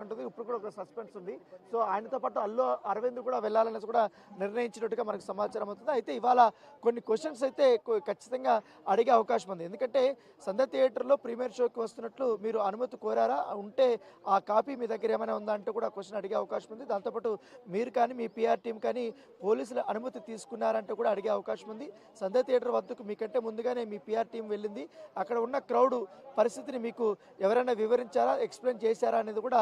ఉంటుంది. ఇప్పుడు కూడా ఒక సస్పెన్స్ ఉంది. సో ఆయనతో పాటు అల్లు అరవింద్ కూడా వెళ్ళాలనేసి కూడా నిర్ణయించినట్టుగా మనకు సమాచారం అవుతుంది. అయితే ఇవాళ కొన్ని క్వశ్చన్స్ అయితే ఖచ్చితంగా అడిగే అవకాశం ఉంది. ఎందుకంటే సంధ్య థియేటర్లో ప్రీమియర్ షోకి వస్తున్నట్లు మీరు అనుమతి కోరారా, ఉంటే ఆ కాపీ మీ దగ్గర ఏమైనా ఉందా అంటే కూడా క్వశ్చన్ అడిగే అవకాశం ఉంది. దాంతోపాటు మీరు కానీ మీ పిఆర్ టీం కానీ పోలీసుల అనుమతి తీసుకున్నారంటే కూడా అడిగే అవకాశం ఉంది. సంధ్య థియేటర్ వద్దకు మీకంటే ముందుగానే మీ పిఆర్ టీం వెళ్ళింది. అక్కడ ఉన్న క్రౌడ్ పరిస్థితిని మీకు ఎవరైనా వివరించారా, ఎక్స్ప్లెయిన్ చేశారా అనేది కూడా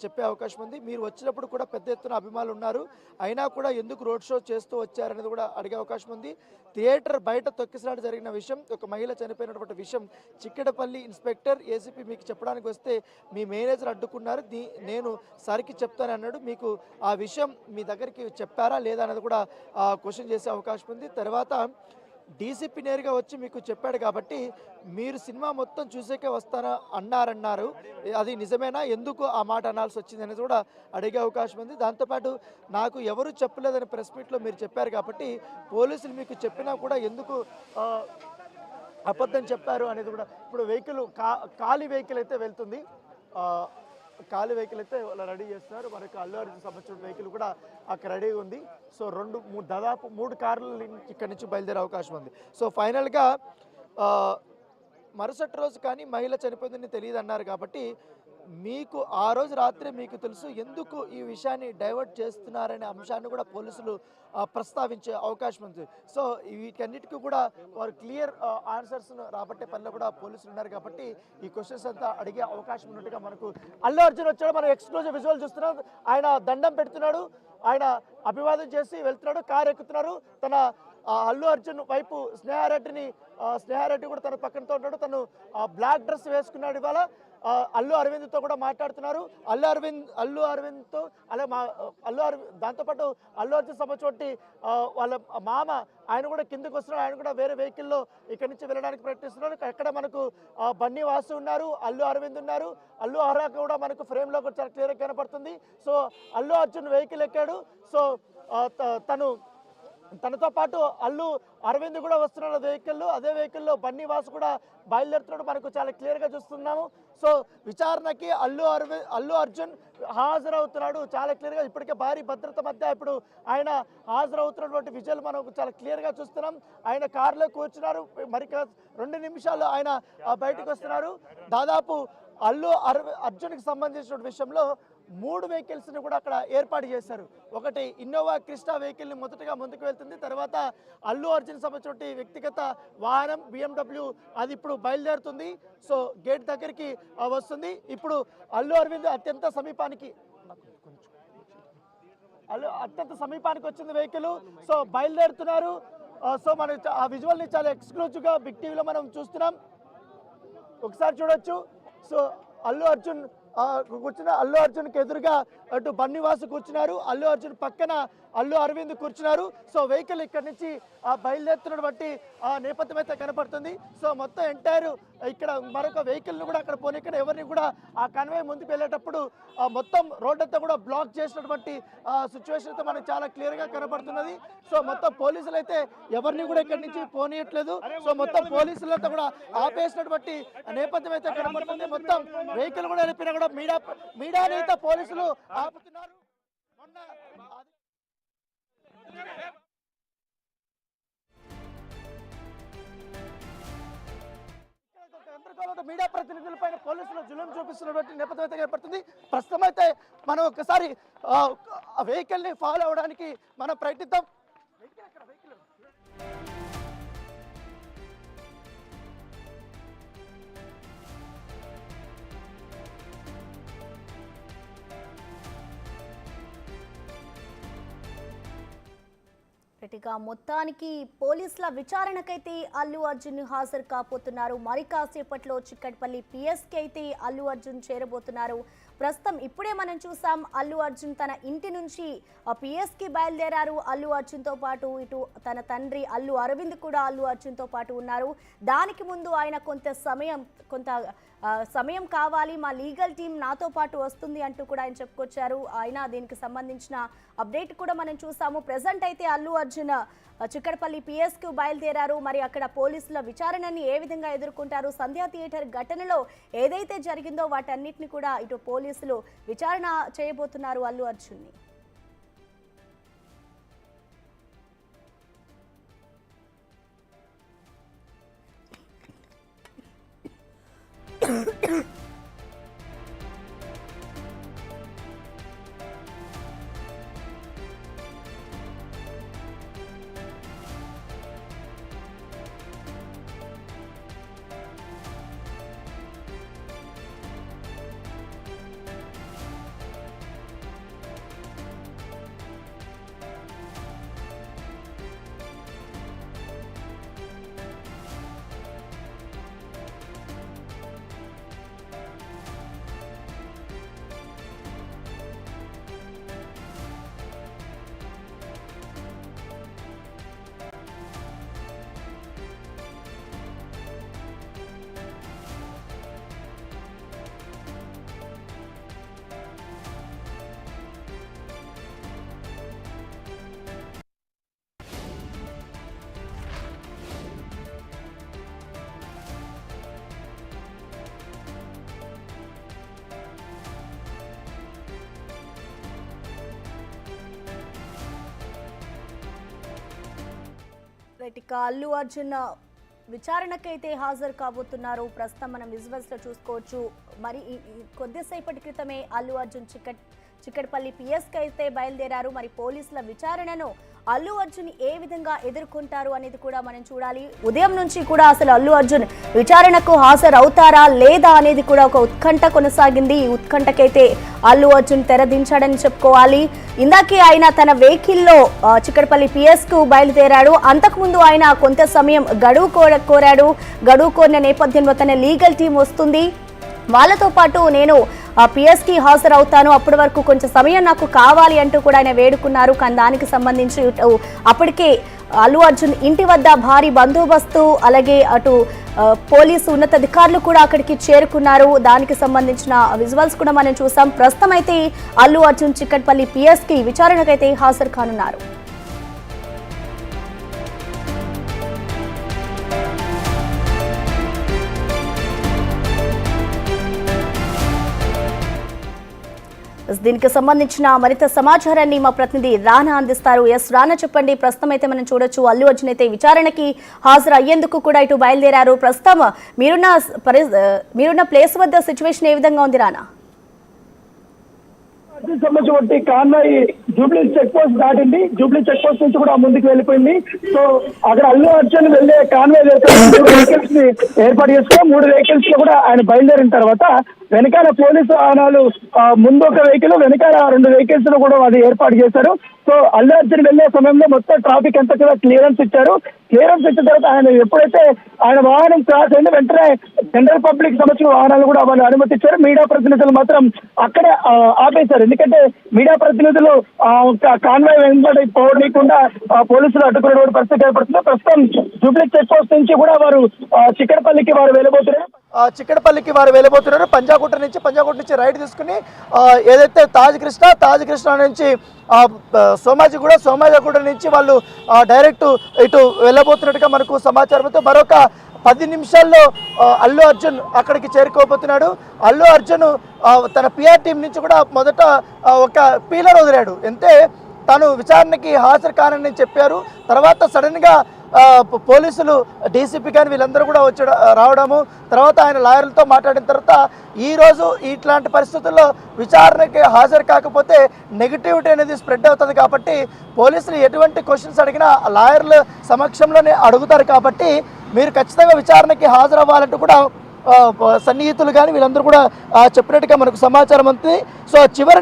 చెప్పే అవకాశం ఉంది. మీరు వచ్చినప్పుడు కూడా పెద్ద ఎత్తున అభిమానులు ఉన్నారు, అయినా కూడా ఎందుకు రోడ్ షో చేస్తూ వచ్చారనేది కూడా అడిగే అవకాశం ఉంది. థియేటర్ బయట తొక్కిసలాట జరిగిన విషయం, ఒక మహిళ చనిపోయినటువంటి విషయం చిక్కడపల్లి ఇన్స్పెక్టర్ ఏసీపీ మీకు చెప్పడానికి వస్తే మీ మేనేజర్ అడ్డుకున్నారు, నేను సార్కి చెప్తాను అన్నాడు. మీకు ఆ విషయం మీ దగ్గరికి చెప్పారా లేదా అనేది కూడా క్వశ్చన్ చేసే అవకాశం ఉంది. తర్వాత డీసీపీ నేరుగా వచ్చి మీకు చెప్పాడు కాబట్టి మీరు సినిమా మొత్తం చూసేకే వస్తారా అన్నారు, అది నిజమేనా, ఎందుకు ఆ మాట అనాల్సి వచ్చింది అనేది కూడా అడిగే అవకాశం ఉంది. దాంతోపాటు నాకు ఎవరు చెప్పలేదని ప్రెస్ మీట్లో మీరు చెప్పారు కాబట్టి పోలీసులు మీకు చెప్పినా కూడా ఎందుకు అబద్ధం చెప్పారు అనేది కూడా. ఇప్పుడు వెహికల్ ఖాళీ వెహికల్ అయితే వెళ్తుంది, ఖాళీ వెహికల్ అయితే వాళ్ళు రెడీ చేస్తున్నారు. మనకి అల్లు అర్జున్ సంబంధించిన వెహికల్ కూడా అక్కడ రెడీగా ఉంది. సో దాదాపు 3 కార్లు ఇక్కడి నుంచి బయలుదేరే అవకాశం ఉంది. సో ఫైనల్గా మరుసటి రోజు కానీ మహిళ చనిపోయిందని తెలియదు అన్నారు కాబట్టి మీకు ఆ రోజు రాత్రి మీకు తెలుసు, ఎందుకు ఈ విషయాన్ని డైవర్ట్ చేస్తున్నారనే అంశాన్ని కూడా పోలీసులు ప్రస్తావించే అవకాశం ఉంది. సో వీటన్నిటికీ కూడా వారు క్లియర్ ఆన్సర్స్ను రాబట్టే పనిలో కూడా పోలీసులు ఉన్నారు కాబట్టి ఈ క్వశ్చన్స్ అంతా అడిగే అవకాశం ఉన్నట్టుగా మనకు. అల్లు అర్జున్ వచ్చాడు, మనం ఎక్స్క్లూజివ్ విజువల్ చూస్తున్నాం. ఆయన దండం పెడుతున్నాడు, ఆయన అభివాదం చేసి వెళ్తున్నాడు, కారు ఎక్కుతున్నారు. తన అల్లు అర్జున్ వైపు స్నేహారెడ్డి కూడా తన పక్కనతో ఉన్నాడు. తను బ్లాక్ డ్రెస్ వేసుకున్నాడు. ఇవాళ అల్లు అరవింద్తో కూడా మాట్లాడుతున్నారు. అల్లు అరవింద్తో దాంతోపాటు అల్లు అర్జున్ సంబంధించి వాళ్ళ మామ ఆయన కూడా కిందకు వస్తున్నాడు. ఆయన కూడా వేరే వెహికల్లో ఇక్కడి నుంచి వెళ్ళడానికి ప్రయత్నిస్తున్నారు. అక్కడ మనకు బన్నీ వాసు ఉన్నారు, అల్లు అరవింద్ ఉన్నారు, అల్లు అర్హ కూడా మనకు ఫ్రేమ్లో కూడా చాలా క్లియర్గా కనపడుతుంది. సో అల్లు అర్జున్ వెహికల్ ఎక్కాడు. సో తనతో పాటు అల్లు అరవింద్ కూడా వస్తున్నాడు వెహికల్లో. అదే వెహికల్లో బన్నీ వాసు కూడా బయలుదేరుతున్నాడు, మనకు చాలా క్లియర్గా చూస్తున్నాము. సో విచారణకి అల్లు అర్జున్ హాజరవుతున్నాడు చాలా క్లియర్గా. ఇప్పటికే భారీ భద్రత మధ్య ఇప్పుడు ఆయన హాజరవుతున్నటువంటి విజువల్ మనం చాలా క్లియర్గా చూస్తున్నాం. ఆయన కారులో కూర్చున్నారు, మరి 2 నిమిషాలు ఆయన బయటకు వస్తున్నారు. దాదాపు అర్జున్కి సంబంధించిన విషయంలో 3 వెహికల్స్ని కూడా అక్కడ ఏర్పాటు చేశారు. ఒకటి ఇన్నోవా క్రిస్టా వెహికల్ని మొదటగా ముందుకు వెళ్తుంది. తర్వాత అల్లు అర్జున్ సంబంధించిన వ్యక్తిగత వాహనం BMW అది ఇప్పుడు బయలుదేరుతుంది. సో గేట్ దగ్గరికి వస్తుంది. ఇప్పుడు అల్లు అరవింద్ అత్యంత సమీపానికి వచ్చింది వెహికల్. సో బయలుదేరుతున్నారు. సో మనం ఆ విజువల్ని చాలా ఎక్స్క్లూజివ్గా బిగ్ టీవీలో మనం చూస్తున్నాం, ఒకసారి చూడొచ్చు. సో అల్లు అర్జున్కి ఎదురుగా అటు బన్నీవాసు కూర్చున్నారు, అల్లు అర్జున్ పక్కన అల్లు అరవింద్ కూర్చున్నారు. సో వెహికల్ ఇక్కడ నుంచి బయలుదేరుతున్నటువంటి నేపథ్యం అయితే కనపడుతుంది. సో మొత్తం ఎంటైర్ ఇక్కడ మరొక వెహికల్ని కూడా అక్కడ పోనీక్కడ ఎవరిని కూడా ఆ కన్వే ముందుకు వెళ్ళేటప్పుడు మొత్తం రోడ్ అంతా కూడా బ్లాక్ చేసినటువంటి సిచ్యువేషన్ అయితే మనకు చాలా క్లియర్గా కనపడుతున్నది. సో మొత్తం పోలీసులు అయితే ఎవరిని కూడా ఇక్కడి నుంచి పోనీయట్లేదు. సో మొత్తం పోలీసులంతా కూడా ఆపేసినటువంటి నేపథ్యం అయితే కనపడుతుంది. మొత్తం వెహికల్ కూడా వెళ్ళిపోయినా కూడా మీడియాని అయితే పోలీసులు ఆపుతున్నారు. మీడియా ప్రతినిధులపై పోలీసులు జులుం చూపిస్తున్నటువంటి నేపథ్యం అయితే ఏర్పడుతుంది. ప్రస్తుతం అయితే మనం ఒకసారి వెహికల్ ని ఫాలో అవడానికి మనం ప్రయత్నిద్దాం. ఇక మొత్తానికి పోలీసుల విచారణకైతే అల్లు అర్జున్ హాజరు కాబోతున్నారు. మరి కాసేపట్లో చిక్కడపల్లి పిఎస్కి అయితే అల్లు అర్జున్ చేరబోతున్నారు. ప్రస్తుతం ఇప్పుడే మనం చూసాం అల్లు అర్జున్ తన ఇంటి నుంచి పిఎస్కి బయలుదేరారు. అల్లు అర్జున్తో పాటు ఇటు తన తండ్రి అల్లు అరవింద్ కూడా అల్లు అర్జున్తో పాటు ఉన్నారు. దానికి ముందు ఆయన కొంత సమయం కావాలి, మా లీగల్ టీం నాతో పాటు వస్తుంది అంటూ కూడా ఆయన చెప్పుకొచ్చారు. ఆయన దీనికి సంబంధించిన అప్డేట్ కూడా మనం చూసాము. ప్రెజెంట్ అయితే అల్లు అర్జున్ చిక్కడపల్లి పిఎస్కు బయలుదేరారు. మరి అక్కడ పోలీసుల విచారణని ఏ విధంగా ఎదుర్కొంటారు? సంధ్యా థియేటర్ ఘటనలో ఏదైతే జరిగిందో వాటన్నిటిని కూడా ఇటు పోలీసులు విచారణ చేయబోతున్నారు అల్లు అర్జున్ని. ఇక అల్లు అర్జున్ విచారణకైతే హాజరు కాబోతున్నారు. ప్రస్తుతం మనం విజువల్స్ లో చూసుకోవచ్చు. మరి కొద్దిసేపటి క్రితమే అల్లు అర్జున్ చిక్కడపల్లి పిఎస్కి అయితే బయలుదేరారు. మరి పోలీసుల విచారణను అల్లు అర్జున్ ఏ విధంగా ఎదుర్కొంటారు అనేది కూడా మనం చూడాలి. ఉదయం నుంచి కూడా అసలు అల్లు అర్జున్ విచారణకు హాజరు అవుతారా లేదా అనేది కూడా ఒక ఉత్కంఠ కొనసాగింది. ఈ ఉత్కంఠకైతే అల్లు అర్జున్ తెరదించాడని చెప్పుకోవాలి. ఇందాకే ఆయన తన వెహికల్లో చిక్కడపల్లి పిఎస్కు బయలుదేరాడు. అంతకుముందు ఆయన కొంత సమయం గడువు కోరాడు. గడువు కోరిన నేపథ్యంలో తన లీగల్ టీం వస్తుంది, వాళ్ళతో పాటు నేను పిఎస్కి హాజరవుతాను, అప్పటి వరకు కొంచెం సమయం నాకు కావాలి అంటూ కూడా ఆయన వేడుకున్నారు. కానీ దానికి సంబంధించి అప్పటికే అల్లు అర్జున్ ఇంటి వద్ద భారీ బందోబస్తు, అలాగే అటు పోలీసు ఉన్నతాధికారులు కూడా అక్కడికి చేరుకున్నారు. దానికి సంబంధించిన విజువల్స్ కూడా మనం చూసాం. ప్రస్తుతం అయితే అల్లు అర్జున్ చిక్కడపల్లి పిఎస్కి విచారణకైతే హాజరు కానున్నారు. దీనికి సంబంధించిన మరింత సమాచారాన్ని మా ప్రతినిధి రానా అందిస్తారు. ఎస్ రానా, చెప్పండి. ప్రస్తుతం అయితే మనం చూడొచ్చు అల్లు అర్జున్ అయితే విచారణకి హాజరు అయ్యేందుకు కూడా ఇటు బయలుదేరారు. ప్రస్తుతం మీరున్న ప్లేస్ వద్ద సిచ్యువేషన్ ఏ విధంగా ఉంది రానా? సంబంధించి కాన్వాయ్ జూబ్లీ చెక్ పోస్ట్ దాటింది. జూబ్లీ చెక్ పోస్ట్ నుంచి కూడా ముందుకు వెళ్ళిపోయింది. సో అక్కడ అల్లు అర్జున్ వెళ్లే కాన్వాయ్ వెహికల్స్ ని ఏర్పాటు చేసుకుని 3 వెహికల్స్ లో కూడా ఆయన బయలుదేరిన తర్వాత వెనకాల పోలీసు వాహనాలు, ముందు ఒక వెహికల్, వెనకాల 2 వెహికల్స్ లో కూడా అది ఏర్పాటు చేశారు. సో అల్లు అర్జున్ వెళ్లే సమయంలో మొత్తం ట్రాఫిక్ అంతా కూడా క్లియరెన్స్ ఇచ్చారు. క్లియరెన్స్ ఇచ్చిన తర్వాత ఆయన ఎప్పుడైతే ఆయన వాహనం క్రాస్ అయిందో వెంటనే జనరల్ పబ్లిక్ సంబంధించిన వాహనాలు కూడా వాళ్ళు అనుమతి ఇచ్చారు. మీడియా ప్రతినిధులు మాత్రం అక్కడే ఆపేశారు. ఎందుకంటే మీడియా ప్రతినిధులు కాన్వాయ్ వెంబడి పోనీయకుండా పోలీసులు అడ్డుకునే పరిస్థితి ఏర్పడుతుంది. ప్రస్తుతం జూబ్లీ చెక్ పోస్ట్ నుంచి కూడా వారు చిక్కడపల్లికి వెళ్ళబోతున్నారు. పంజాగుట్ట నుంచి రైడ్ తీసుకుని ఏదైతే తాజ్ కృష్ణ నుంచి సోమాజిగూడ నుంచి వాళ్ళు డైరెక్ట్ ఇటు వెళ్ళబోతున్నట్టుగా మనకు సమాచారంతో మరొక 10 నిమిషాల్లో అల్లు అర్జున్ అక్కడికి చేరుకోబోతున్నాడు. అల్లు అర్జున్ తన పిఆర్ టీం నుంచి కూడా మొదట ఒక పీలర్ వదిలాడు. అంటే తాను విచారణకి హాజరు కానని చెప్పారు. తర్వాత సడన్గా పోలీసులు, డీసీపీ కానీ వీళ్ళందరూ కూడా రావడము, తర్వాత ఆయన లాయర్లతో మాట్లాడిన తర్వాత ఈరోజు ఇట్లాంటి పరిస్థితుల్లో విచారణకి హాజరు కాకపోతే నెగిటివిటీ అనేది స్ప్రెడ్ అవుతుంది. కాబట్టి పోలీసులు ఎటువంటి క్వశ్చన్స్ అడిగినా లాయర్ల సమక్షంలోనే అడుగుతారు. కాబట్టి మీరు ఖచ్చితంగా విచారణకి హాజరవ్వాలంటూ కూడా సన్నిహితులు కానీ వీళ్ళందరూ కూడా చెప్పినట్టుగా మనకు సమాచారం ఉంది. సో చివరి